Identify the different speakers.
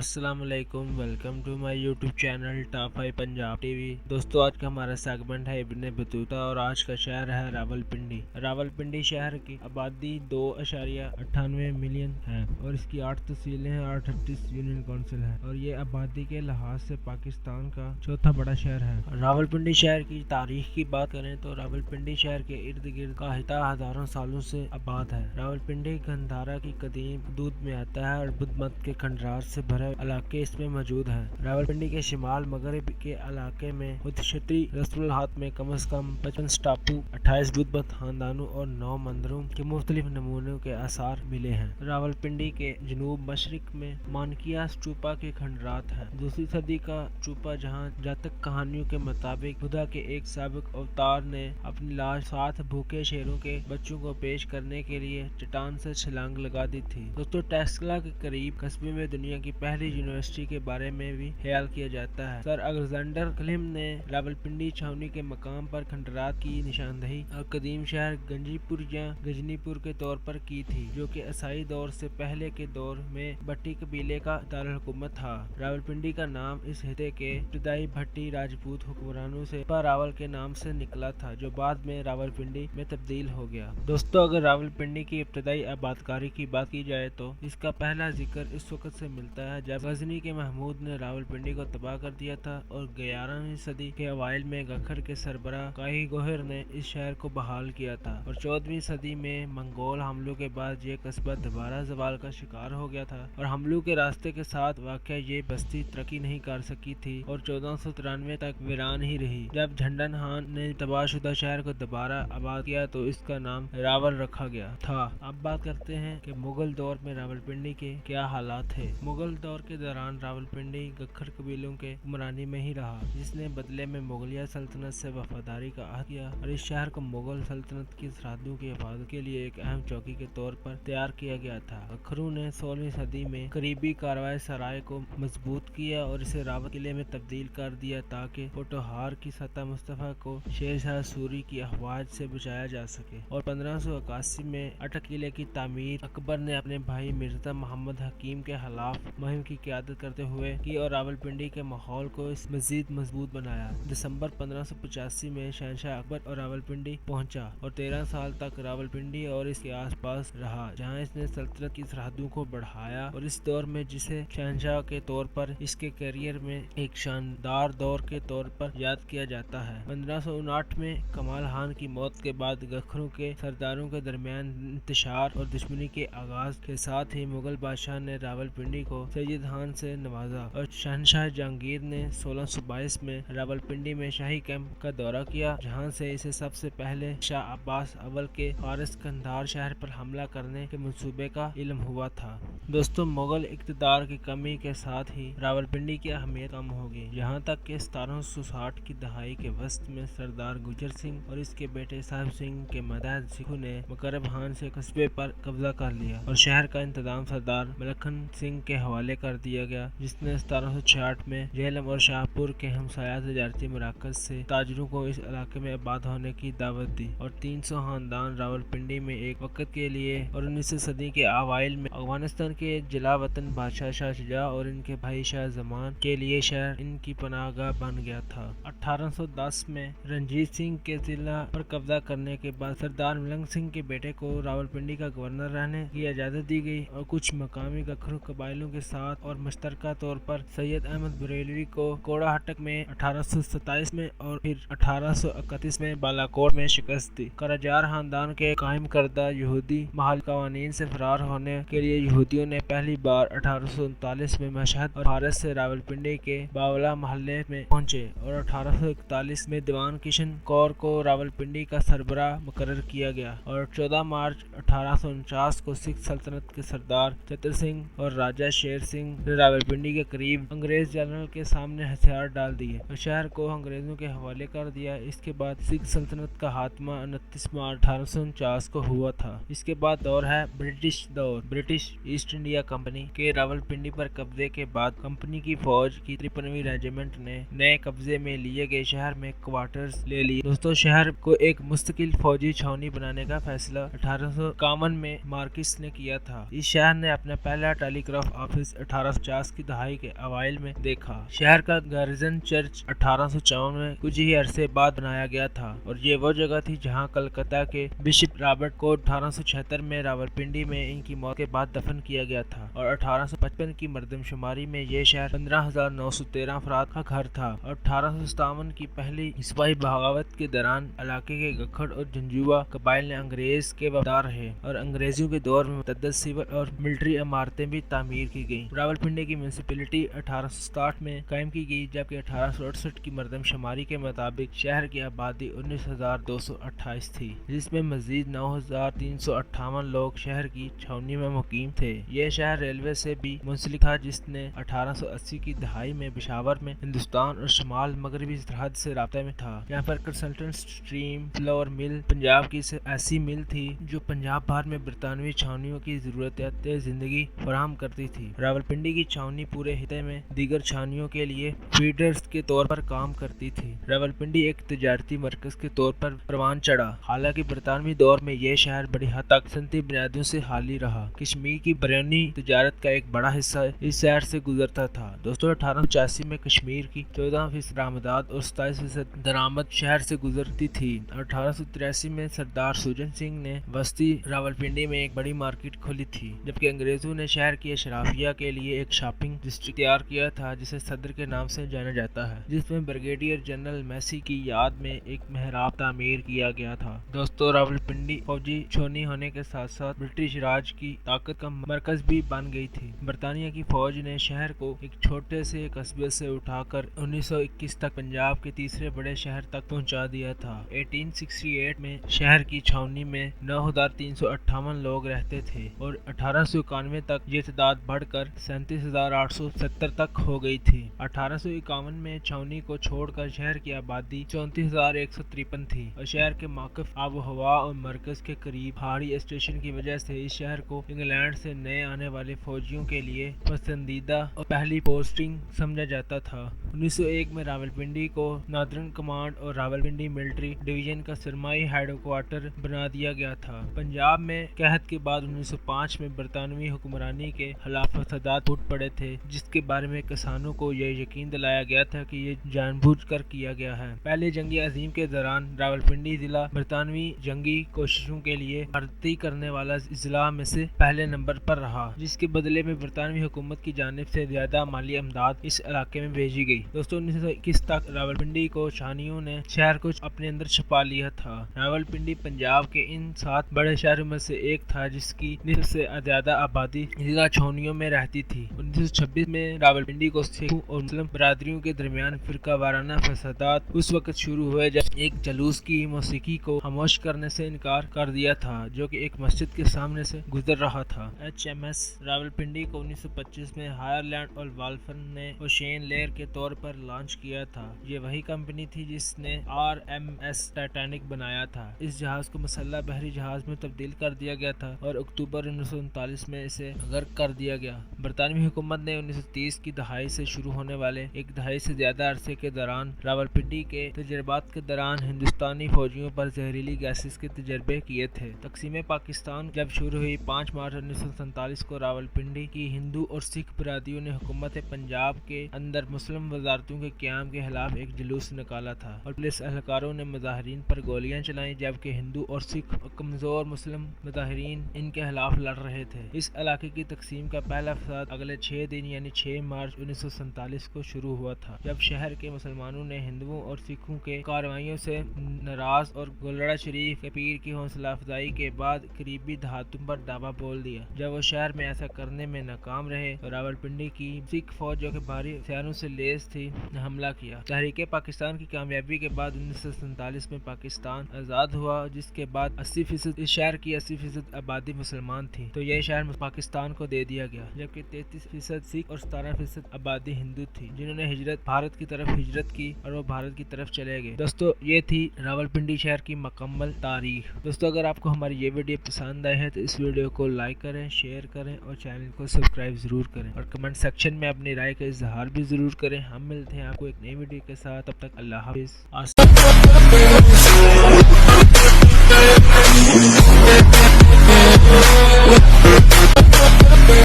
Speaker 1: अस्सलाम वालेकुम, welcome to my YouTube channel top 5 Punjab TV. दोस्तों, आज का हमारा सेगमेंट है इब्न बतूता और आज का शहर है रावलपिंडी। रावलपिंडी शहर की आबादी 2.98 मिलियन है और इसकी 8 तहसीलें हैं और 38 यूनियन काउंसिल है और ये आबादी के लिहाज से पाकिस्तान का चौथा बड़ा शहर है। रावलपिंडी शहर की तारीख की बात करें तो रावलपिंडी शहर के इर्द गिर्द का हिता हजारों सालों से आबाद है। रावलपिंडी गंधारा की कदीम दूध में आता है और बुद्ध मत के खंडरात से भरे इलाके इसमें मौजूद हैं। रावलपिंडी के शिमाल मगरब के इलाके में उत्तरी रसूल हाथ में कम से कम 55 टापू, 28 बुद्ध मत खानदानों और 9 मंदिरों के मुख्तलिफ नमूनों के आसार मिले हैं। रावलपिंडी के जनूब मशरिक में मानकिया स्तूपा के खंडरात है। 2वीं सदी का स्तूपा जहाँ जातक कहानियों के मुताबिक खुदा के एक साबिक अवतार ने अपनी लाश 7 भूखे शेरों के बच्चों को पेश करने के लिए चट्टान से छलांग लगा दी थी। दोस्तों, टेस्ला के करीब कस्बे में दुनिया की पहली यूनिवर्सिटी के बारे में भी ख्याल किया जाता है। सर अलेक्जेंडर क्लिम ने रावलपिंडी छावनी के मकाम पर खंडरात की निशानदही और कदीम शहर गंजीपुर या गजनीपुर के तौर पर की थी, जो कि ईसाई दौर से पहले के दौर में भट्टी कबीले का दारुल-हुकूमत था। रावलपिंडी का नाम इस हिस्से के इब्तदाई भट्टी राजपूत हुक्मरानों से रावल के नाम से निकला था, जो बाद में रावलपिंडी में तब्दील हो गया। दोस्तों, अगर रावलपिंडी की इब्तदाई आबादकारी की बात की जाए तो इसका पहला जिक्र इस वक्त से मिलता है जब गजनी के महमूद ने रावलपिंडी को तबाह कर दिया था और 11वीं सदी के अवाइल में गखर के सरबराह काई गोहर ने इस शहर को बहाल किया था और 14वीं सदी में मंगोल हमलों के बाद ये कस्बा दोबारा जवाल का शिकार हो गया था और हमलों के रास्ते के साथ वाक़या ये बस्ती तरक्की नहीं कर सकी थी और 1493 तक वीरान ही रही। जब झंडन खान ने तबाहशुदा शहर को दोबारा आबाद किया तो इसका नाम रावल रखा गया था। अब बात करते हैं कि मुगल दौर में रावलपिंडी के क्या हालात थे। मुगल दौर के दौरान रावलपिंडी गखर कबीलों के हुक्मरानी में ही रहा, जिसने बदले में मुगलिया सल्तनत से वफादारी का अहद किया और इस शहर को मुगल सल्तनत की सरहदों की हिफाजत के लिए एक अहम चौकी के तौर पर तैयार किया गया था। गखरों ने 16वीं सदी में करीबी कारवाई सराय को मजबूत किया और इसे रावत किले में तब्दील कर दिया ताकि पोटोहार की सतह मुस्तफा को शेर शाह सूरी की अफवाज से बचाया जा सके। और 1581 में अटक किले की तामीर अकबर ने अपने भाई मिर्जा मोहम्मद हकीम के खिलाफ मुहिम की क़यादत करते हुए की और रावलपिंडी के माहौल को मजीद मजबूत बनाया। दिसंबर 1585 में शहनशाह अकबर और रावलपिंडी पहुंचा और 13 साल तक रावलपिंडी और इसके आसपास रहा, जहां इसने सल्तनत की सरहदों को बढ़ाया और इस दौर में जिसे शहनशाह के तौर पर इसके करियर में एक शानदार दौर के तौर पर याद किया जाता है। 1559 में कमाल खान की मौत के बाद गखरों के सरदारों के दरमियान इंतशार और दुश्मनी के आगाज के साथ ही मुगल बादशाह ने रावलपिंडी को सैयद खान से नवाजा और शहनशाह जहांगीर ने 1622 में रावलपिंडी में शाही कैंप का दौरा किया, जहां से इसे सबसे पहले शाह अब्बास अव्वल के फारिस कंधार शहर पर हमला करने के मंसूबे का इल्म हुआ था। दोस्तों, मुगल इक़्तिदार की कमी के साथ ही रावलपिंडी की अहमियत कम होगी, यहाँ तक कि 1760 की दहाई के वस्त में सरदार गुजर सिंह और इसके बेटे साहिब सिंह के मतहत सिखों ने मकरब खान से कस्बे पर कब्जा कर लिया और शहर का इंतजाम सरदार मलखन सिंह के हवाले कर दिया गया, जिसने 1766 में झेलम और शाहपुर के हमसाया तजारती मराकज से ताजरों को इस इलाके में आबाद होने की दावत दी और 300 खानदान रावलपिंडी में एक वक्त के लिए और 19वीं सदी के अवाइल में अफगानिस्तान के जलावतन बादशाह शाह शुजा और इनके भाई शाह जमान के लिए शहर इनकी पनाहगाह बन गया था। 1810 में रंजीत सिंह के जिला पर कब्जा करने के बाद सरदार मलंग सिंह के बेटे को रावलपिंडी का गवर्नर रहने की इजाजत दी गई और कुछ मकामी गखरू कबाइलों के साथ और मुश्तरका तौर पर सैयद अहमद बरेलवी को कोड़ाहटक में 1827 में और फिर 1831 में बालाकोट में शिकस्त दी। कराजार खानदान के कायम करदा यहूदी महल कवानीन से फरार होने के लिए यहूदियों ने पहली बार 1839 में मशहद और फारस से रावलपिंडी के बावला महल्ले में पहुंचे और 1841 में दीवान किशन कौर को रावलपिंडी का सरबराह मुकर्रर किया गया और 14 मार्च 1849 को सिख सल्तनत के सरदार चतर सिंह और राजा शेर सिंह ने रावलपिंडी के करीब अंग्रेज जनरल के सामने हथियार डाल दिए और शहर को अंग्रेजों के हवाले कर दिया। इसके बाद सिख सल्तनत का खात्मा 29 मार्च 1849 को हुआ था। इसके बाद दौर है ब्रिटिश दौर। ब्रिटिश ईस्ट इंडिया कंपनी के रावलपिंडी पर कब्जे के बाद कंपनी की फौज की 53वीं रेजिमेंट ने नए कब्जे में लिए गए शहर में क्वार्टर्स ले लिए। दोस्तों, शहर को एक मुस्तकिल फौजी छावनी बनाने का फैसला 1851 में मार्किस ने किया था। इस शहर ने अपना पहला टेलीग्राफ ऑफिस 1850 की दहाई के अवाइल में देखा। शहर का गार्जियन चर्च 1854 में कुछ ही अरसे बाद बनाया गया था और ये वो जगह थी जहाँ कलकत्ता के बिशप रॉबर्ट को 1876 में रावलपिंडी में इनकी मौत के बाद दफन किया गया था और 1855 की मर्दमशुमारी में ये शहर 15,913 अफराद का घर था और 1857 की पहली सिपाही बगावत के दौरान इलाके के गखड़ और जंजुआ कबाइल ने अंग्रेज के वफादार रहे और अंग्रेजों के दौर में मुतअद्दिद सिविल और मिलिट्री इमारतें भी तामीर की गई। रावलपिंडी की म्यूनिसिपैलिटी 1867 में कायम की गई, जबकि 1868 की मर्दमशुमारी के मुताबिक शहर की आबादी 19,228 थी, जिसमें मजीद 9,358 लोग शहर की छावनी में मुकीम थे। यह शहर रेलवे से भी मुंसलिक था, जिसने 1880 की दहाई में पेशावर में हिंदुस्तान और शमाल मगरबी सरहद से राब्ते में था। यहाँ पर consultant stream flour mill Punjab की ऐसी मिल थी जो पंजाब भर में बरतानवी छावनियों की जरूरत जिंदगी फराहम करती थी। रावलपिंडी की छावनी पूरे हिते में दीगर छावनियों के लिए फीडर्स के तौर पर काम करती थी। रावलपिंडी एक तजारती मरकज के तौर पर परवान चढ़ा। हालांकि बरतानवी दौर में यह शहर बड़ी हद तक सनती बुनियादियों से खाली रहा। कश्मीर की बरौनी तजारत का एक बड़ा हिस्सा इस शहर से गुजरता था। दोस्तों 1885 में कश्मीर की 14% बरामदात और 27% दरामद शहर से गुजरती थी। 1883 में सरदार सुजन सिंह ने बस्ती रावलपिंडी में एक बड़ी मार्केट खोली थी, जबकि अंग्रेजों ने शहर की अशराफिया के लिए एक शॉपिंग डिस्ट्रिक्ट तैयार किया था जिसे सदर के नाम से जाना जाता है, जिसमें ब्रिगेडियर जनरल मैसी की याद में एक महराब तामीर किया गया था। दोस्तों रावलपिंडी फौजी छोनी होने के साथ साथ ब्रिटिश राज की ताकत का मरकज भी बन गई थी। बरतानिया की फौज ने शहर को एक छोटे से कस्बे से उठाकर 1921 तक पंजाब के तीसरे बड़े शहर तक पहुंचा दिया था। 1868 में शहर की छावनी में 9,358 लोग रहते थे और 1891 तक ये तादाद बढ़कर 37,870 तक हो गई थी। 1851 में छावनी को छोड़कर शहर की आबादी 34,153 थी और शहर के मौक़िफ़ आबो हवा और मरकज के करीब पहाड़ी स्टेशन की वजह से इस शहर को इंग्लैंड से नए आने वाले फौजियों के लिए पसंदीदा और पहली पोस्टिंग समझा जाता था। 1901 में रावलपिंडी को नॉर्दर्न कमांड और रावलपिंडी मिलिट्री डिवीजन का सरमाई हेडक्वार्टर बना दिया गया था। पंजाब में कहत के बाद 1905 में बरतानवी हुक्मरानी के खिलाफ फसादात फूट पड़े थे, जिसके बारे में किसानों को यह यकीन दिलाया गया था कि ये जानबूझकर किया गया है। पहले जंगी अजीम के दौरान रावलपिंडी जिला बरतानवी जंगी कोशिशों के लिए भर्ती करने वाला जिला में से पहले नंबर पर रहा, जिसके बदले में बरतानवी हुकूमत की जानिब से ज्यादा माली इमदाद इस इलाके में भेजी गई। दोस्तों 1921 तक रावलपिंडी को छावनियों ने शहर को अपने अंदर छुपा लिया था। रावलपिंडी पंजाब के इन 7 बड़े शहरों में से एक था जिसकी निस्फ से ज्यादा आबादी जिला छावनियों में रहती थी। 1926 में रावलपिंडी को सिखों और मुस्लिम बरादरियों के दरमियान फिरका वाराना फसादात उस वक्त शुरू हुए जब एक जलूस की मौसीकी को खामोश करने से इनकार कर दिया था, जो कि एक मस्जिद के सामने से गुजर रहा था। HMS रावलपिंडी को 1925 में हायरलैंड और वाल्फन ने ओशेन लेयर के तौर पर लॉन्च किया था। ये वही कंपनी थी जिसने RMS टाइटैनिक बनाया था। इस जहाज को मसल्ला बहरी जहाज में तब्दील कर दिया गया था और अक्टूबर 1939 में इसे गर्क कर दिया गया। बरतानवी हुकूमत ने 1930 की दहाई से शुरू होने वाले एक दहाई से ज्यादा अरसे के दौरान रावलपिंडी के तजर्बात के दौरान हिंदुस्तानी फौजियों पर जहरीली गैसेस के तजर्बे किए थे। तकसीम पाकिस्तान जब शुरू हुई 5 मार्च 1947 को रावलपिंडी की हिंदू और सिख बरादरियों ने हुकूमत पंजाब के अंदर मुस्लिम वजारतों के क़याम के खिलाफ एक जुलूस निकाला था और पुलिस एहलकारों ने मुजाहिरीन पर गोलियां चलाई, जबकि हिंदू और सिख और कमजोर मुस्लिम मुजाहिरीन इनके खिलाफ लड़ रहे थे। इस इलाके की तकसीम का पहला फसाद अगले 6 दिन यानी 6 मार्च 1947 को शुरू हुआ था, जब शहर के मुसलमानों ने हिंदुओं और सिखों के कार्रवाइयों से नाराज और गोलड़ा शरीफ के पीर की हौसला अफजाई के बाद करीबी दहातों पर दावा बोल दिया। जब वो शहर में ऐसा करने में नाकाम रहे तो रावलपिंडी की सिख फौज जो कि भारी हथियारों से लैस थी ने हमला किया। तहरीक पाकिस्तान की कामयाबी के बाद 1947 में पाकिस्तान आज़ाद हुआ, जिसके बाद 80% इस शहर की 80% आबादी मुसलमान थी, तो यह शहर पाकिस्तान को दे दिया गया, जबकि 33% सिख और 17% आबादी हिंदू थी, जिन्होंने भारत की तरफ हिजरत की और वो भारत की तरफ चले गए। दोस्तों ये थी रावलपिंडी शहर की मुकम्मल तारीख। दोस्तों अगर आपको हमारी ये वीडियो पसंद आए है तो इस वीडियो को लाइक करें, शेयर करें और चैनल को सब्सक्राइब जरूर करें और कमेंट सेक्शन में अपनी राय का इजहार भी जरूर करें। हम मिलते हैं आपको एक नई वीडियो के साथ, तब तक अल्लाह हाफिज़।